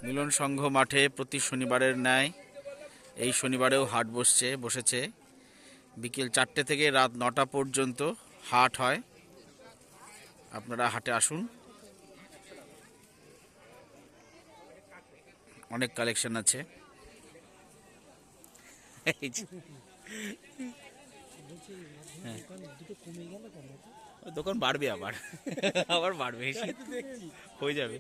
মিলন সংঘ মাঠে প্রতি শনিবারের ন্যায় এই শনিবারেও হাট বসেছে। বিকেল 4টে থেকে রাত 9টা পর্যন্ত হাট হয়। আপনারা হাটে আসুন, অনেক কালেকশন আছে। দোকান বাড়বে, আবার আবার বাড়বে, হয়ে যাবে।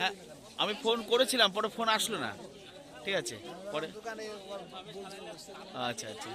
হ্যাঁ, আমি ফোন করেছিলাম, পরে ফোন আসলো না। ঠিক আছে, পরে। আচ্ছা আচ্ছা।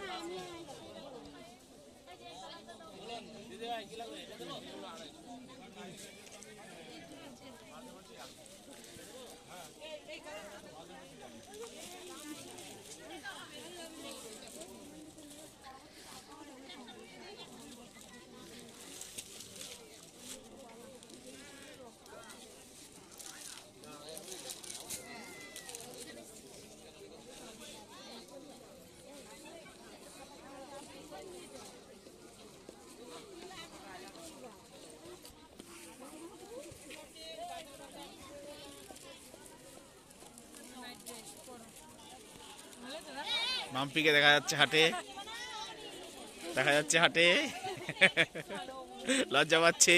মাম্পিকে দেখা যাচ্ছে হাটে, লজ্জা পাচ্ছে।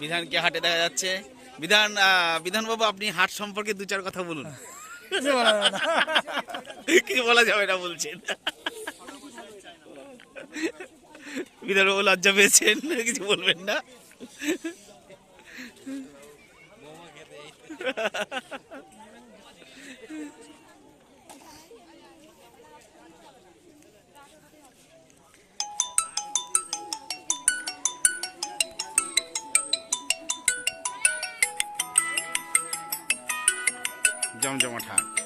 বিধানকে হাটে দেখা যাচ্ছে। বিধান বাবু, আপনি হাট সম্পর্কে 2-4 কথা বলুন। কিছু বলা যাবে না বলছেন। বিধান বাবু লজ্জা পেয়েছেন, কিছু বলবেন না। জমজমাট হাট।